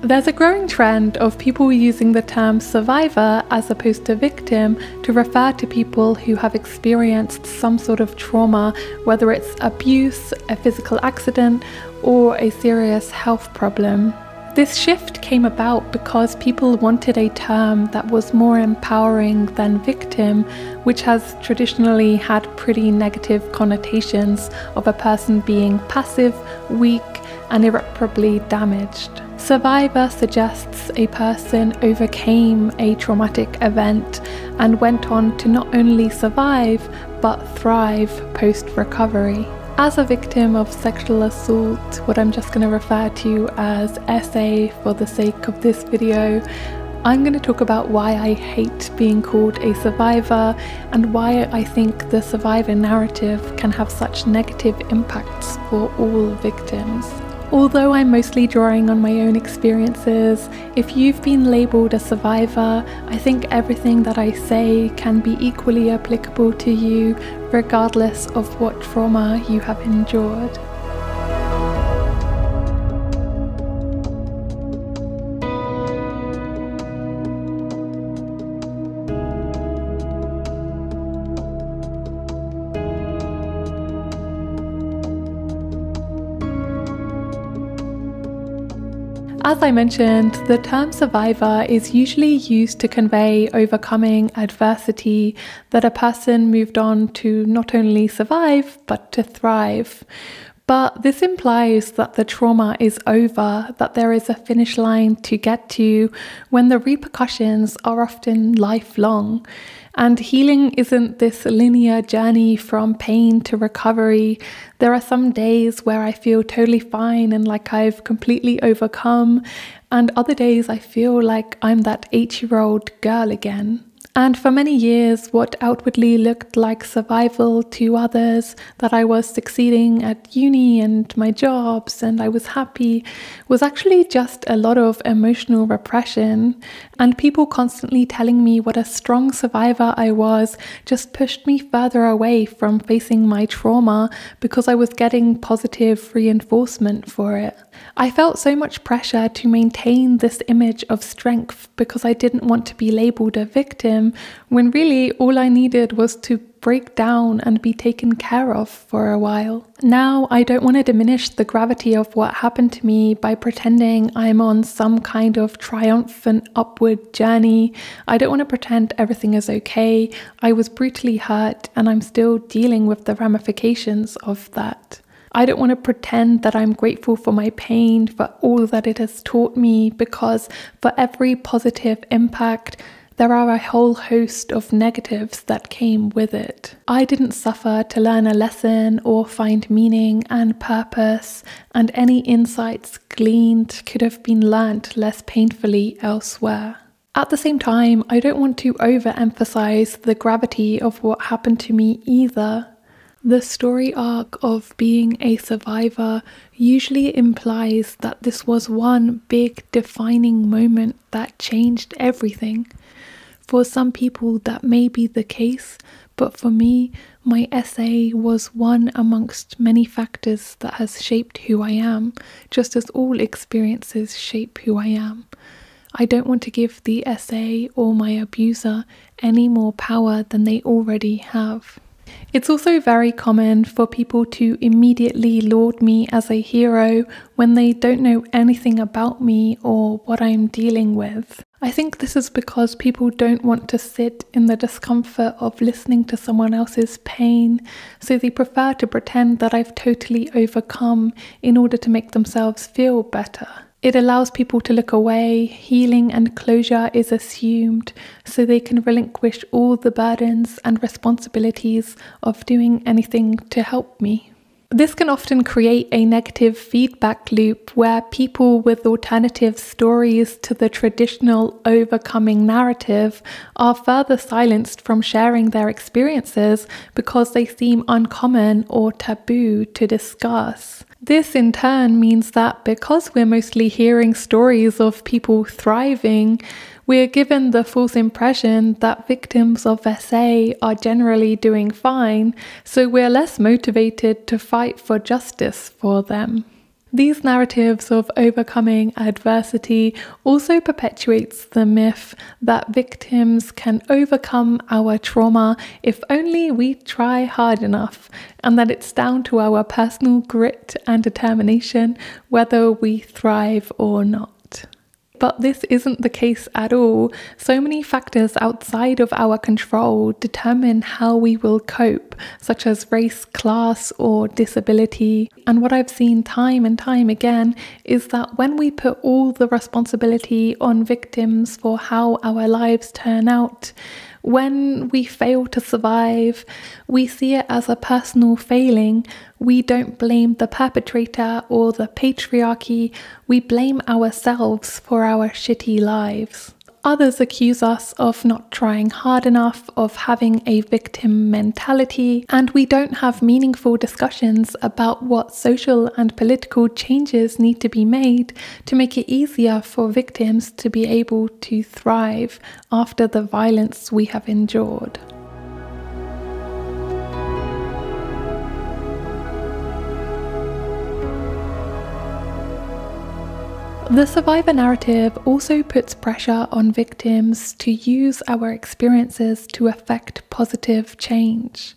There's a growing trend of people using the term survivor as opposed to victim to refer to people who have experienced some sort of trauma, whether it's abuse, a physical accident, or a serious health problem. This shift came about because people wanted a term that was more empowering than victim, which has traditionally had pretty negative connotations of a person being passive, weak, and irreparably damaged. Survivor suggests a person overcame a traumatic event and went on to not only survive, but thrive post-recovery. As a victim of sexual assault, what I'm just going to refer to as SA for the sake of this video, I'm going to talk about why I hate being called a survivor and why I think the survivor narrative can have such negative impacts for all victims. Although I'm mostly drawing on my own experiences, if you've been labelled a survivor, I think everything that I say can be equally applicable to you, regardless of what trauma you have endured. As I mentioned, the term survivor is usually used to convey overcoming adversity, that a person moved on to not only survive, but to thrive. But this implies that the trauma is over, that there is a finish line to get to, when the repercussions are often lifelong. And healing isn't this linear journey from pain to recovery. There are some days where I feel totally fine and like I've completely overcome, and other days I feel like I'm that 8-year-old girl again. And for many years, what outwardly looked like survival to others, that I was succeeding at uni and my jobs and I was happy, was actually just a lot of emotional repression. And people constantly telling me what a strong survivor I was just pushed me further away from facing my trauma because I was getting positive reinforcement for it. I felt so much pressure to maintain this image of strength because I didn't want to be labelled a victim, when really all I needed was to break down and be taken care of for a while. Now, I don't want to diminish the gravity of what happened to me by pretending I'm on some kind of triumphant upward journey. I don't want to pretend everything is okay. I was brutally hurt and I'm still dealing with the ramifications of that. I don't want to pretend that I'm grateful for my pain, for all that it has taught me, because for every positive impact, there are a whole host of negatives that came with it. I didn't suffer to learn a lesson or find meaning and purpose, and any insights gleaned could have been learnt less painfully elsewhere. At the same time, I don't want to overemphasize the gravity of what happened to me either. The story arc of being a survivor usually implies that this was one big defining moment that changed everything. For some people that may be the case, but for me, my SA was one amongst many factors that has shaped who I am, just as all experiences shape who I am. I don't want to give the SA or my abuser any more power than they already have. It's also very common for people to immediately laud me as a hero when they don't know anything about me or what I'm dealing with. I think this is because people don't want to sit in the discomfort of listening to someone else's pain, so they prefer to pretend that I've totally overcome in order to make themselves feel better. It allows people to look away, healing and closure is assumed, so they can relinquish all the burdens and responsibilities of doing anything to help me. This can often create a negative feedback loop where people with alternative stories to the traditional overcoming narrative are further silenced from sharing their experiences because they seem uncommon or taboo to discuss. This in turn means that because we're mostly hearing stories of people thriving, we're given the false impression that victims of SA are generally doing fine, so we're less motivated to fight for justice for them. These narratives of overcoming adversity also perpetuates the myth that victims can overcome our trauma if only we try hard enough, and that it's down to our personal grit and determination whether we thrive or not. But this isn't the case at all. So many factors outside of our control determine how we will cope, such as race, class, or disability. And what I've seen time and time again is that when we put all the responsibility on victims for how our lives turn out, when we fail to survive, we see it as a personal failing. We don't blame the perpetrator or the patriarchy, we blame ourselves for our shitty lives. Others accuse us of not trying hard enough, of having a victim mentality, and we don't have meaningful discussions about what social and political changes need to be made to make it easier for victims to be able to thrive after the violence we have endured. The survivor narrative also puts pressure on victims to use our experiences to affect positive change.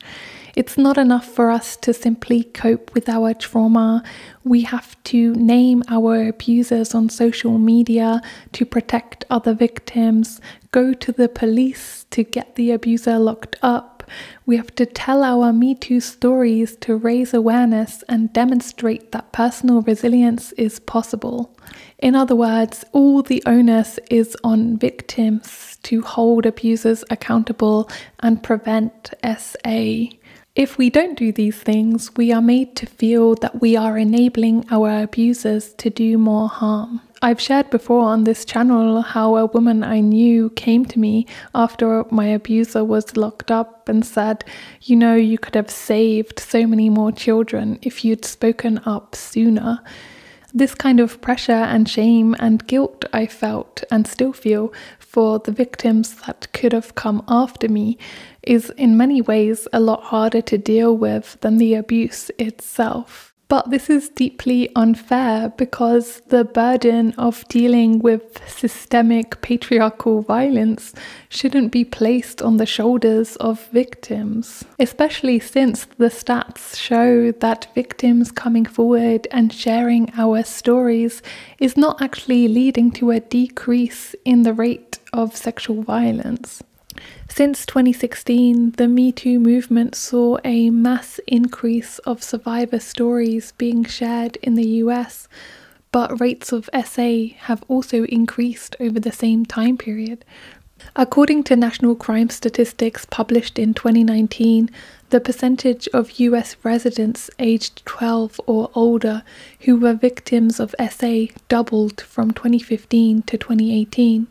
It's not enough for us to simply cope with our trauma. We have to name our abusers on social media to protect other victims, go to the police to get the abuser locked up. We have to tell our Metoo stories to raise awareness and demonstrate that personal resilience is possible. In other words, all the onus is on victims to hold abusers accountable and prevent SA. If we don't do these things, we are made to feel that we are enabling our abusers to do more harm. I've shared before on this channel how a woman I knew came to me after my abuser was locked up and said, you know, you could have saved so many more children if you'd spoken up sooner. This kind of pressure and shame and guilt I felt and still feel for the victims that could have come after me is in many ways a lot harder to deal with than the abuse itself. But this is deeply unfair because the burden of dealing with systemic patriarchal violence shouldn't be placed on the shoulders of victims, especially since the stats show that victims coming forward and sharing our stories is not actually leading to a decrease in the rate of sexual violence. Since 2016, the Metoo movement saw a mass increase of survivor stories being shared in the US, but rates of SA have also increased over the same time period. According to national crime statistics published in 2019, the percentage of US residents aged 12 or older who were victims of SA doubled from 2015 to 2018.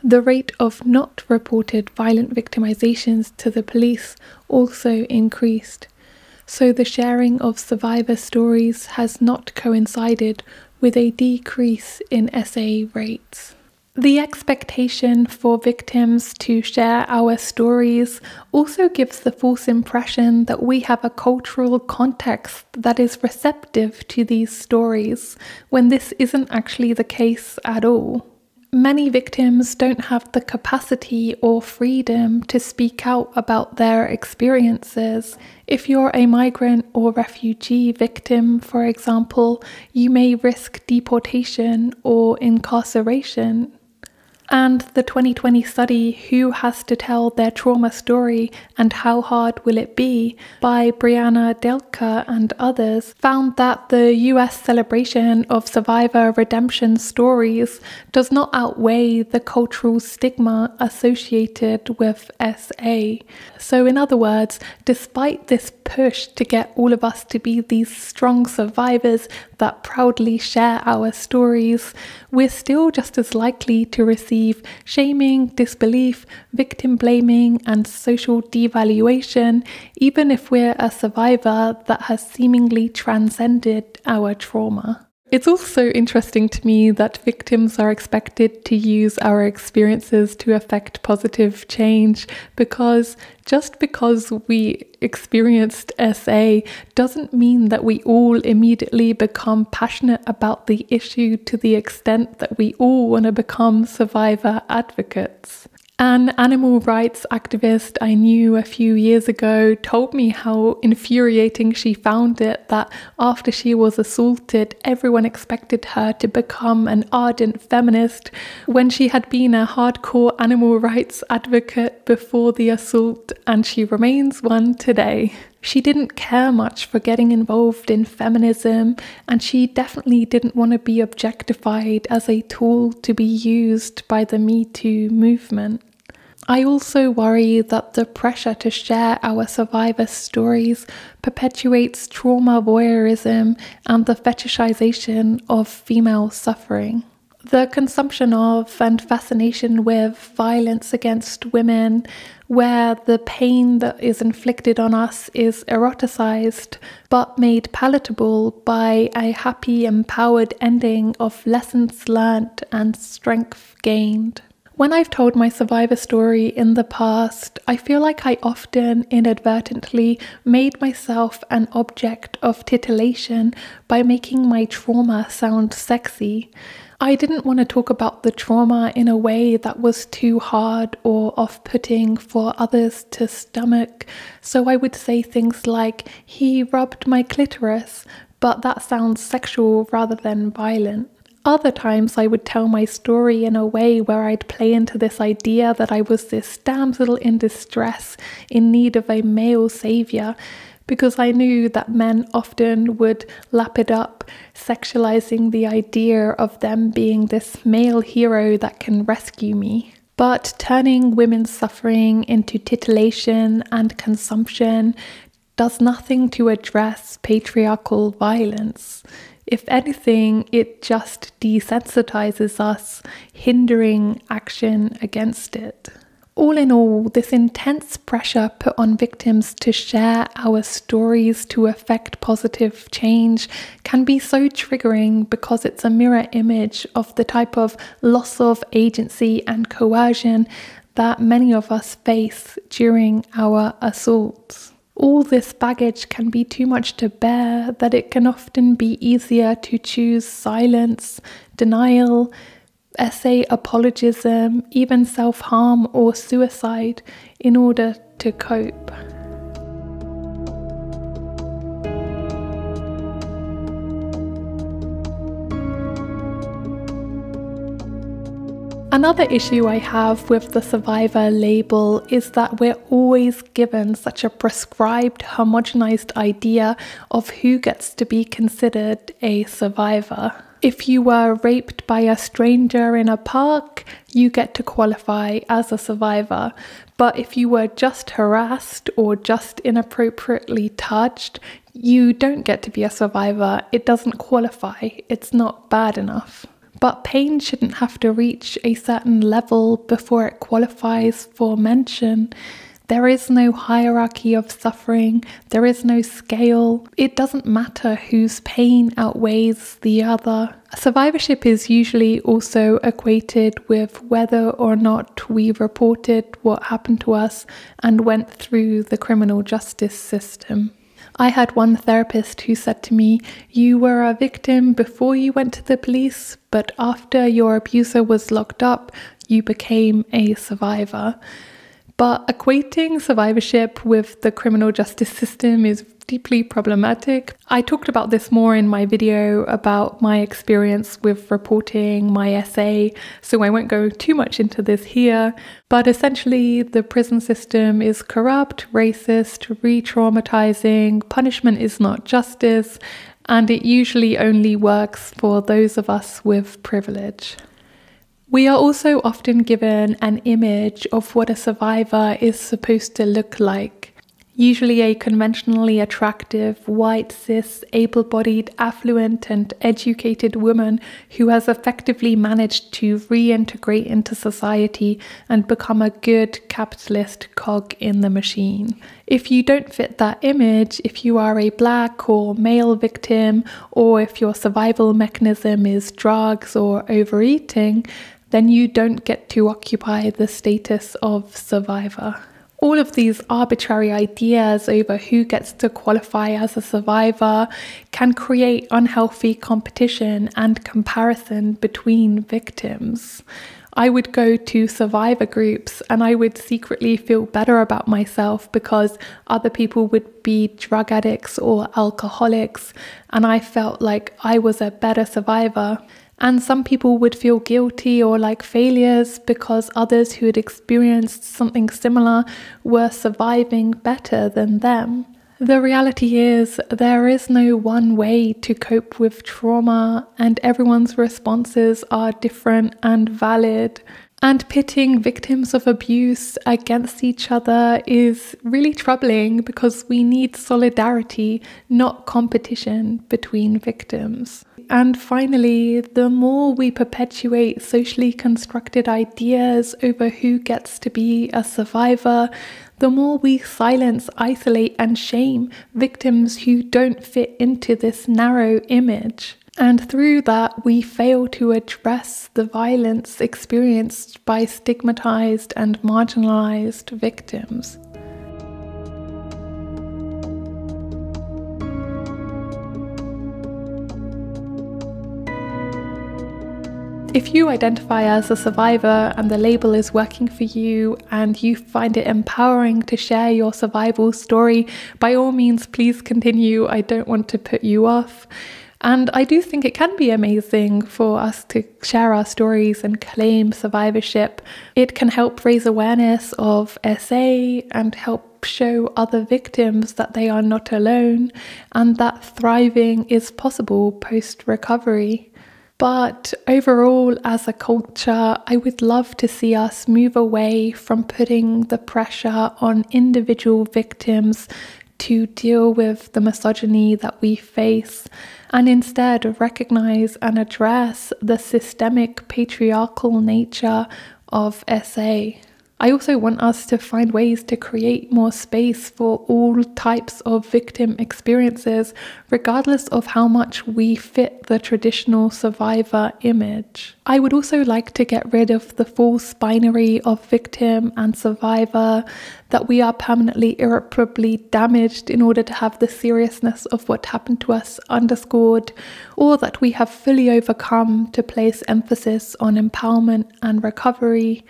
The rate of not reported violent victimizations to the police also increased, so the sharing of survivor stories has not coincided with a decrease in SA rates. The expectation for victims to share our stories also gives the false impression that we have a cultural context that is receptive to these stories, when this isn't actually the case at all. Many victims don't have the capacity or freedom to speak out about their experiences. If you're a migrant or refugee victim, for example, you may risk deportation or incarceration. And the 2020 study, Who Has to Tell Their Trauma Story and How Hard Will It Be, by Brianna Delker and others, found that the US celebration of survivor redemption stories does not outweigh the cultural stigma associated with SA. So in other words, despite this push to get all of us to be these strong survivors that proudly share our stories, we're still just as likely to receive shaming, disbelief, victim blaming, and social devaluation, even if we're a survivor that has seemingly transcended our trauma. It's also interesting to me that victims are expected to use our experiences to affect positive change, because just because we experienced SA doesn't mean that we all immediately become passionate about the issue to the extent that we all want to become survivor advocates. An animal rights activist I knew a few years ago told me how infuriating she found it that after she was assaulted, everyone expected her to become an ardent feminist when she had been a hardcore animal rights advocate before the assault, and she remains one today. She didn't care much for getting involved in feminism, and she definitely didn't want to be objectified as a tool to be used by the Metoo movement. I also worry that the pressure to share our survivor stories perpetuates trauma voyeurism and the fetishization of female suffering. The consumption of and fascination with violence against women, where the pain that is inflicted on us is eroticized but made palatable by a happy, empowered ending of lessons learnt and strength gained. When I've told my survivor story in the past, I feel like I often inadvertently made myself an object of titillation by making my trauma sound sexy. I didn't want to talk about the trauma in a way that was too hard or off-putting for others to stomach, so I would say things like, "He rubbed my clitoris," but that sounds sexual rather than violent. Other times I would tell my story in a way where I'd play into this idea that I was this damsel in distress in need of a male saviour, because I knew that men often would lap it up, sexualizing the idea of them being this male hero that can rescue me. But turning women's suffering into titillation and consumption does nothing to address patriarchal violence. If anything, it just desensitizes us, hindering action against it. All in all, this intense pressure put on victims to share our stories to effect positive change can be so triggering, because it's a mirror image of the type of loss of agency and coercion that many of us face during our assaults. All this baggage can be too much to bear, that it can often be easier to choose silence, denial, essay apologism, even self-harm or suicide in order to cope. Another issue I have with the survivor label is that we're always given such a prescribed, homogenized idea of who gets to be considered a survivor. If you were raped by a stranger in a park, you get to qualify as a survivor. But if you were just harassed or just inappropriately touched, you don't get to be a survivor. It doesn't qualify. It's not bad enough. But pain shouldn't have to reach a certain level before it qualifies for mention. There is no hierarchy of suffering. There is no scale. It doesn't matter whose pain outweighs the other. Survivorship is usually also equated with whether or not we reported what happened to us and went through the criminal justice system. I had one therapist who said to me, "You were a victim before you went to the police, but after your abuser was locked up, you became a survivor." But equating survivorship with the criminal justice system is deeply problematic. I talked about this more in my video about my experience with reporting my SA, so I won't go too much into this here. But essentially, the prison system is corrupt, racist, re-traumatizing, punishment is not justice, and it usually only works for those of us with privilege. We are also often given an image of what a survivor is supposed to look like. Usually a conventionally attractive, white, cis, able-bodied, affluent and educated woman who has effectively managed to reintegrate into society and become a good capitalist cog in the machine. If you don't fit that image, if you are a black or male victim, or if your survival mechanism is drugs or overeating, then you don't get to occupy the status of survivor. All of these arbitrary ideas over who gets to qualify as a survivor can create unhealthy competition and comparison between victims. I would go to survivor groups and I would secretly feel better about myself because other people would be drug addicts or alcoholics, and I felt like I was a better survivor. And some people would feel guilty or like failures because others who had experienced something similar were surviving better than them. The reality is there is no one way to cope with trauma, and everyone's responses are different and valid. And pitting victims of abuse against each other is really troubling because we need solidarity, not competition between victims. And finally, the more we perpetuate socially constructed ideas over who gets to be a survivor, the more we silence, isolate, and shame victims who don't fit into this narrow image. And through that, we fail to address the violence experienced by stigmatized and marginalized victims. If you identify as a survivor and the label is working for you and you find it empowering to share your survival story, by all means, please continue. I don't want to put you off. And I do think it can be amazing for us to share our stories and claim survivorship. It can help raise awareness of SA and help show other victims that they are not alone and that thriving is possible post-recovery. But overall, as a culture, I would love to see us move away from putting the pressure on individual victims to deal with the misogyny that we face, and instead recognize and address the systemic patriarchal nature of SA. I also want us to find ways to create more space for all types of victim experiences, regardless of how much we fit the traditional survivor image. I would also like to get rid of the false binary of victim and survivor, that we are permanently irreparably damaged in order to have the seriousness of what happened to us underscored, or that we have fully overcome to place emphasis on empowerment and recovery.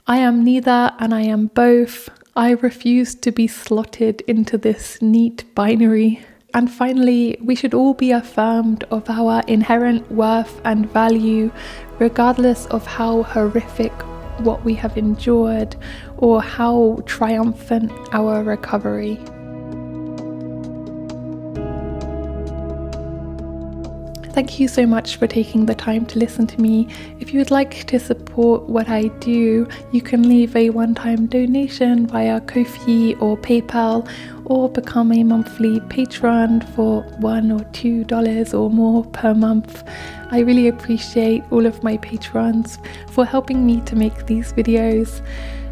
I am neither and I am both. I refuse to be slotted into this neat binary. And finally, we should all be affirmed of our inherent worth and value, regardless of how horrific what we have endured or how triumphant our recovery. Thank you so much for taking the time to listen to me. If you would like to support what I do, you can leave a one-time donation via Ko-fi or PayPal, or become a monthly patron for $1 or $2 or more per month. I really appreciate all of my patrons for helping me to make these videos.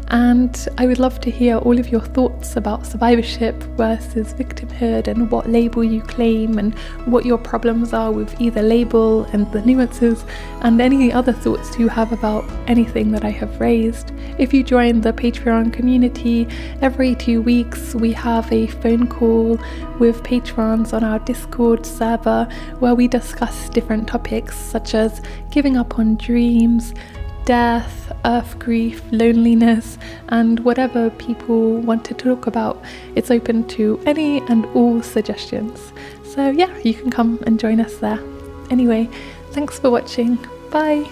And I would love to hear all of your thoughts about survivorship versus victimhood and what label you claim and what your problems are with either label and the nuances, and any other thoughts you have about anything that I have raised. If you join the Patreon community, every 2 weeks we have a phone call with patrons on our Discord server where we discuss different topics such as giving up on dreams, death, earth grief, loneliness, and whatever people want to talk about. It's open to any and all suggestions. So yeah, you can come and join us there. Anyway, thanks for watching. Bye!